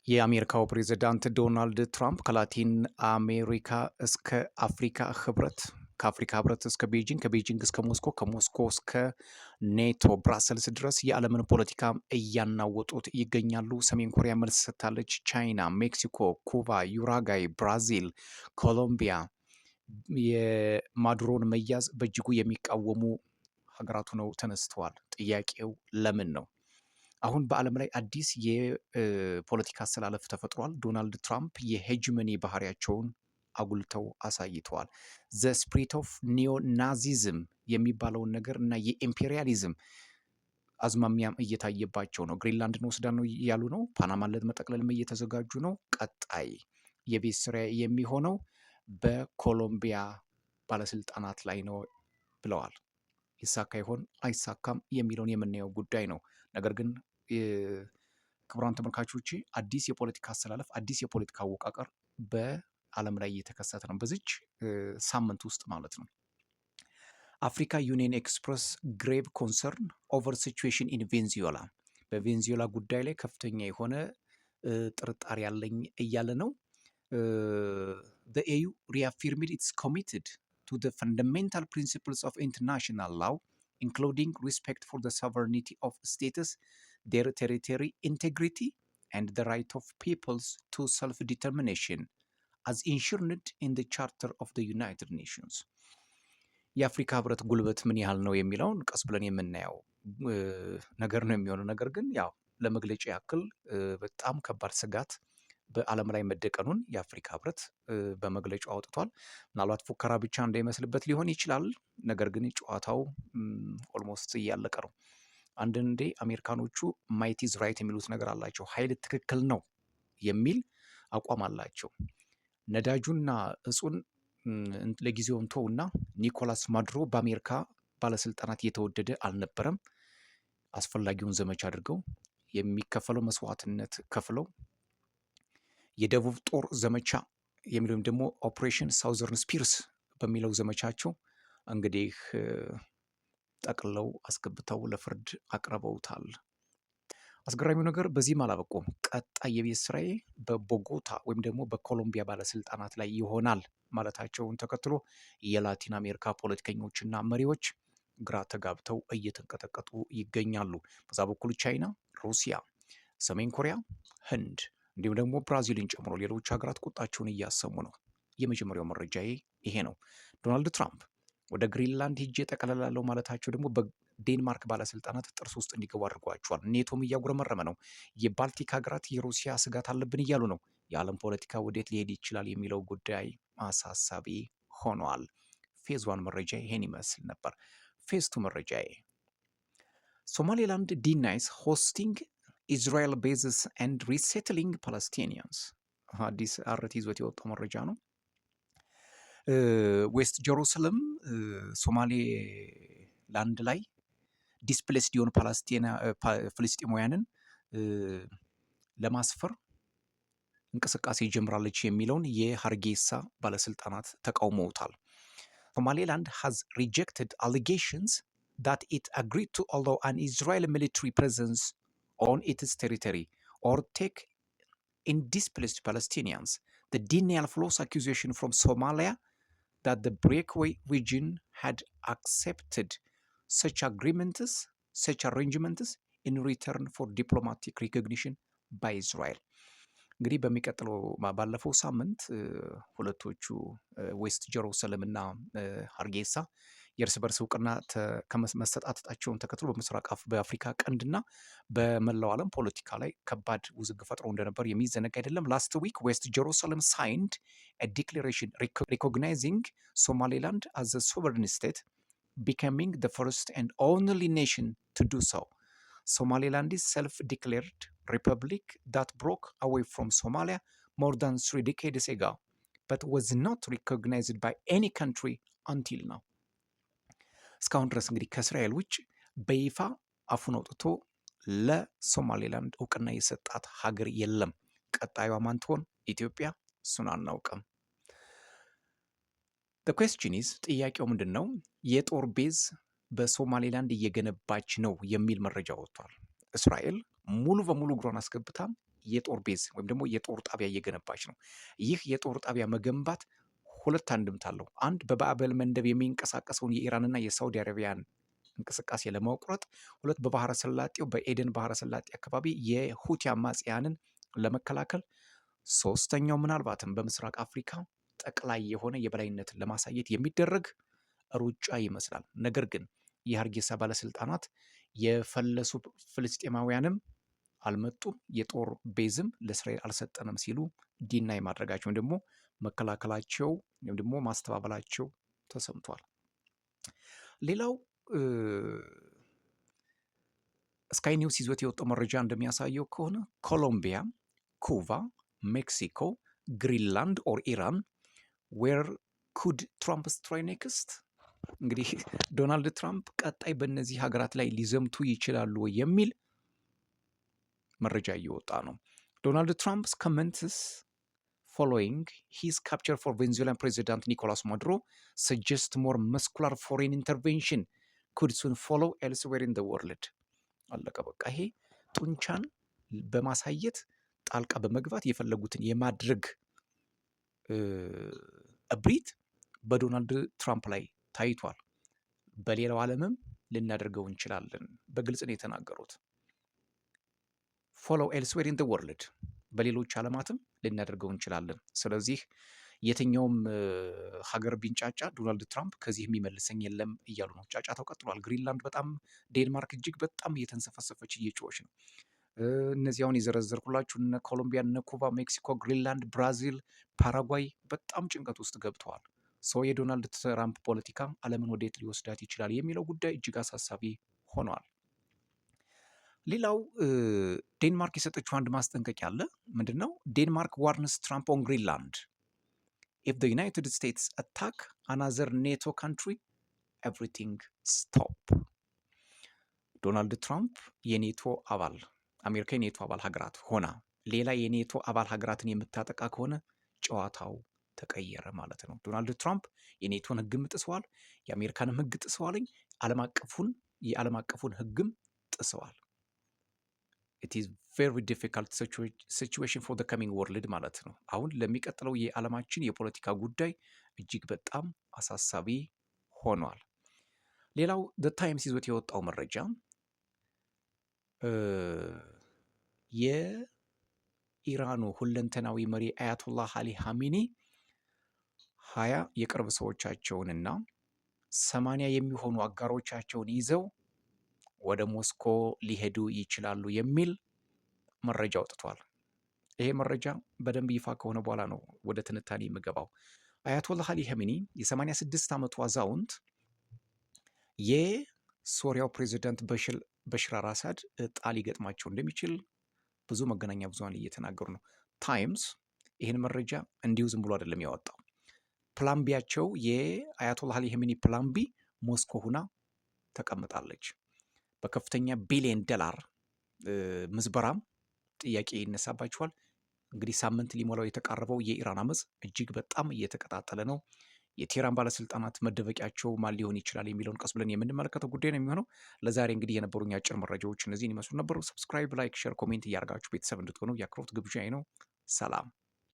የአሜሪካው ፕሬዝዳንት ዶናልድ ትራምፕ ከላቲን አሜሪካ እስከ አፍሪካ ህብረት፣ ከአፍሪካ ህብረት እስከ ቤጂንግ፣ ከቤጂንግ እስከ ሞስኮ፣ ከሞስኮ እስከ ኔቶ ብራሰልስ ድረስ የዓለምን ፖለቲካ እያናወጡት ይገኛሉ። ሰሜን ኮሪያ መልስ ሰጥታለች። ቻይና፣ ሜክሲኮ፣ ኩባ፣ ዩራጋይ፣ ብራዚል፣ ኮሎምቢያ የማዱሮን መያዝ በእጅጉ የሚቃወሙ ሀገራቱ ነው ተነስተዋል። ጥያቄው ለምን ነው? አሁን በዓለም ላይ አዲስ የፖለቲካ አሰላለፍ ተፈጥሯል። ዶናልድ ትራምፕ የሄጅመኒ ባህሪያቸውን አጉልተው አሳይተዋል። ዘ ስፕሪት ኦፍ ኒዮ ናዚዝም የሚባለውን ነገር እና የኢምፔሪያሊዝም አዝማሚያም እየታየባቸው ነው። ግሪንላንድን ወስዳን ነው እያሉ ነው። ፓናማን ለመጠቅለልም እየተዘጋጁ ነው። ቀጣይ የቤት ስራ የሚሆነው በኮሎምቢያ ባለስልጣናት ላይ ነው ብለዋል። ይሳካ ይሆን አይሳካም የሚለውን የምናየው ጉዳይ ነው። ነገር ግን ክቡራን ተመልካቾች አዲስ የፖለቲካ አሰላለፍ፣ አዲስ የፖለቲካ አወቃቀር በዓለም ላይ እየተከሰተ ነው፣ በዚች ሳምንት ውስጥ ማለት ነው። አፍሪካ ዩኒየን ኤክስፕረስ ግሬቭ ኮንሰርን ኦቨር ሲቹዌሽን ኢን ቬንዙዌላ፣ በቬንዙዌላ ጉዳይ ላይ ከፍተኛ የሆነ ጥርጣሬ ያለኝ እያለ ነው። the AU reaffirmed its committed to the fundamental principles of international law, including respect for the sovereignty of states, their territory integrity, and the right of peoples to self-determination, as enshrined in the Charter of the United Nations. የአፍሪካ ህብረት ጉልበት ምን ያህል ነው የሚለውን ቀስ ብለን የምናየው ነገር ነው የሚሆነው። ነገር ግን ያው ለመግለጫ ያክል በጣም ከባድ ስጋት በዓለም ላይ መደቀኑን የአፍሪካ ህብረት በመግለጫው አውጥቷል። ምናልባት ፉከራ ብቻ እንዳይመስልበት ሊሆን ይችላል። ነገር ግን ጨዋታው ኦልሞስት እያለቀ ነው። አንዳንዴ አሜሪካኖቹ ማይት ኢዝ ራይት የሚሉት ነገር አላቸው። ኃይል ትክክል ነው የሚል አቋም አላቸው። ነዳጁና እጹን ለጊዜው እንተውና ኒኮላስ ማዱሮ በአሜሪካ ባለስልጣናት እየተወደደ አልነበረም። አስፈላጊውን ዘመቻ አድርገው የሚከፈለው መስዋዕትነት ከፍለው የደቡብ ጦር ዘመቻ የሚለውም ደግሞ ኦፕሬሽን ሳውዘርን ስፒርስ በሚለው ዘመቻቸው እንግዲህ ጠቅለው አስገብተው ለፍርድ አቅርበውታል። አስገራሚው ነገር በዚህም አላበቁም። ቀጣይ የቤት ስራዬ በቦጎታ ወይም ደግሞ በኮሎምቢያ ባለስልጣናት ላይ ይሆናል ማለታቸውን ተከትሎ የላቲን አሜሪካ ፖለቲከኞችና መሪዎች ግራ ተጋብተው እየተንቀጠቀጡ ይገኛሉ። በዛ በኩል ቻይና፣ ሩሲያ፣ ሰሜን ኮሪያ፣ ህንድ እንዲሁም ደግሞ ብራዚልን ጨምሮ ሌሎች ሀገራት ቁጣቸውን እያሰሙ ነው። የመጀመሪያው መረጃዬ ይሄ ነው። ዶናልድ ትራምፕ ወደ ግሪንላንድ ሄጄ ጠቀለላለሁ ማለታቸው ደግሞ በዴንማርክ ባለስልጣናት ጥርስ ውስጥ እንዲገቡ አድርጓቸዋል። ኔቶም እያጉረመረመ ነው። የባልቲክ ሀገራት የሩሲያ ስጋት አለብን እያሉ ነው። የዓለም ፖለቲካ ወዴት ሊሄድ ይችላል የሚለው ጉዳይ አሳሳቢ ሆኗል። ፌዝ ዋን መረጃ ይሄን ይመስል ነበር። ፌዝ ቱ መረጃዬ ሶማሌላንድ ዲናይስ ሆስቲንግ ኢዝራኤል ቤዝስ ኤንድ ሪሴትሊንግ ፓለስቲኒያንስ። አዲስ አረት ይዞት የወጣው መረጃ ነው። ዌስት ጀሩሳሌም ሶማሌ ላንድ ላይ ዲስፕሌስድ የሆኑ ፍልስጤማውያንን ለማስፈር እንቅስቃሴ ጀምራለች የሚለውን የሀርጌሳ ባለስልጣናት ተቃውመውታል። ሶማሌላንድ has rejected allegations that it agreed to allow an Israeli military presence on its territory or take in displaced Palestinians. The denial flows accusation from Somalia that the breakaway region had accepted such arrangements in return for diplomatic recognition by Israel. እንግዲህ በሚቀጥለው ባለፈው ሳምንት ሁለቶቹ ዌስት ጀሩሳሌም እና ሀርጌሳ የእርስ በርስ እውቅና ከመሰጣጣቸውን ተከትሎ በምስራቅ በአፍሪካ ቀንድና በመላው ዓለም ፖለቲካ ላይ ከባድ ውዝግብ ፈጥሮ እንደነበር የሚዘነጋ አይደለም። ላስት ዊክ ዌስት ጀሩሳሌም ሳይንድ a declaration recognizing Somaliland as a sovereign state, becoming the first and only nation to do so. Somaliland is self-declared republic that broke away from Somalia more than 3 decades ago, but was not recognized by any country until now. እስካሁን ድረስ እንግዲህ ከእስራኤል ውጭ በይፋ አፉን አውጥቶ ለሶማሌላንድ እውቅና የሰጣት ሀገር የለም። ቀጣዩዋ ማን ትሆን? ኢትዮጵያ? እሱን አናውቅም። the question is ጥያቄው ምንድን ነው? የጦር ቤዝ በሶማሌላንድ እየገነባች ነው የሚል መረጃ ወጥቷል። እስራኤል ሙሉ በሙሉ እግሯን አስገብታ የጦር ቤዝ ወይም ደግሞ የጦር ጣቢያ እየገነባች ነው። ይህ የጦር ጣቢያ መገንባት ሁለት አንድምታ አለው። አንድ በባዕበል መንደብ የሚንቀሳቀሰውን የኢራንና የሳውዲ አረቢያን እንቅስቃሴ ለመቁረጥ፣ ሁለት በባህረ ሰላጤው በኤደን ባህረ ሰላጤ አካባቢ የሁቲ አማጽያንን ለመከላከል፣ ሶስተኛው ምናልባትም በምስራቅ አፍሪካ ጠቅላይ የሆነ የበላይነትን ለማሳየት የሚደረግ ሩጫ ይመስላል። ነገር ግን የሀርጌሳ ባለስልጣናት የፈለሱ ፍልስጤማውያንም አልመጡም፣ የጦር ቤዝም ለእስራኤል አልሰጠንም ሲሉ ዲናይ ማድረጋቸው ወይም ደግሞ መከላከላቸው ወይም ደግሞ ማስተባበላቸው ተሰምቷል። ሌላው ስካይ ኒውስ ይዞት የወጣው መረጃ እንደሚያሳየው ከሆነ ኮሎምቢያ፣ ኩባ፣ ሜክሲኮ፣ ግሪንላንድ ኦር ኢራን ዌር ኩድ ትራምፕ ስትራይክ ኔክስት። እንግዲህ ዶናልድ ትራምፕ ቀጣይ በእነዚህ ሀገራት ላይ ሊዘምቱ ይችላሉ የሚል መረጃ እየወጣ ነው። ዶናልድ ትራምፕስ ኮመንትስ following his capture for Venezuelan President Nicolas Maduro suggest more muscular foreign intervention could soon follow elsewhere in the world። አለቀ በቃ። ይሄ ጡንቻን በማሳየት ጣልቃ በመግባት የፈለጉትን የማድረግ እብሪት በዶናልድ ትራምፕ ላይ ታይቷል። በሌላው ዓለምም ልናደርገው እንችላለን፣ በግልጽ ነው የተናገሩት። follow elsewhere in the world፣ በሌሎች ዓለማትም ልናደርገው እንችላለን። ስለዚህ የትኛውም ሀገር ቢንጫጫ ዶናልድ ትራምፕ ከዚህ የሚመልሰኝ የለም እያሉ ነው። ጫጫታው ቀጥሏል። ግሪንላንድ በጣም ዴንማርክ እጅግ በጣም እየተንሰፈሰፈች እየጮች ነው። እነዚህ አሁን የዘረዘርኩላችሁ እነ ኮሎምቢያ፣ እነ ኩባ፣ ሜክሲኮ፣ ግሪንላንድ፣ ብራዚል፣ ፓራጓይ በጣም ጭንቀት ውስጥ ገብተዋል። ሰው የዶናልድ ትራምፕ ፖለቲካ ዓለምን ወዴት ሊወስዳት ይችላል የሚለው ጉዳይ እጅግ አሳሳቢ ሆኗል። ሌላው ዴንማርክ የሰጠችው አንድ ማስጠንቀቂያ አለ። ምንድን ነው? ዴንማርክ ዋርንስ ትራምፕ ኦን ግሪንላንድ ኢፍ ዘ ዩናይትድ ስቴትስ አታክ አናዘር ኔቶ ካንትሪ ኤቭሪቲንግ ስቶፕ። ዶናልድ ትራምፕ የኔቶ አባል አሜሪካ የኔቶ አባል ሀገራት ሆና ሌላ የኔቶ አባል ሀገራትን የምታጠቃ ከሆነ ጨዋታው ተቀየረ ማለት ነው። ዶናልድ ትራምፕ የኔቶን ህግም ጥሰዋል፣ የአሜሪካንም ህግ ጥሰዋልኝ፣ የዓለም አቀፉን ህግም ጥሰዋል። it is very difficult situation for the coming world ማለት ነው። አሁን ለሚቀጥለው የዓለማችን የፖለቲካ ጉዳይ እጅግ በጣም አሳሳቢ ሆኗል። ሌላው the ታይምስ ይዞት የወጣው መረጃ የኢራኑ ሁለንተናዊ መሪ አያቶላህ አሊ ሀሚኒ 20 የቅርብ ሰዎቻቸውንና 80 የሚሆኑ አጋሮቻቸውን ይዘው ወደ ሞስኮ ሊሄዱ ይችላሉ የሚል መረጃ አውጥቷል። ይሄ መረጃ በደንብ ይፋ ከሆነ በኋላ ነው ወደ ትንታኔ የምገባው። አያቶላህ አሊ ሀሚኒ የ86 ዓመቱ አዛውንት የሶሪያው ፕሬዚዳንት በሽር አልአሳድ ዕጣ ሊገጥማቸው እንደሚችል ብዙ መገናኛ ብዙሃን እየተናገሩ ነው። ታይምስ ይህን መረጃ እንዲሁ ዝም ብሎ አይደለም ያወጣው። ፕላምቢያቸው የአያቶላህ አሊ ሀሚኒ ፕላምቢ ሞስኮ ሁና ተቀምጣለች። በከፍተኛ ቢሊዮን ዶላር ምዝበራም ጥያቄ ይነሳባቸዋል። እንግዲህ ሳምንት ሊሞላው የተቃረበው የኢራን አመፅ እጅግ በጣም እየተቀጣጠለ ነው። የቴህራን ባለስልጣናት መደበቂያቸው ማን ሊሆን ይችላል የሚለውን ቀስ ብለን የምንመለከተው ጉዳይ ነው የሚሆነው። ለዛሬ እንግዲህ የነበሩኝ አጭር መረጃዎች እነዚህን ይመስሉ ነበሩ። ሰብስክራይብ፣ ላይክ፣ ሼር፣ ኮሜንት እያደረጋችሁ ቤተሰብ እንድትሆኑ የአክብሮት ግብዣዬ ነው። ሰላም።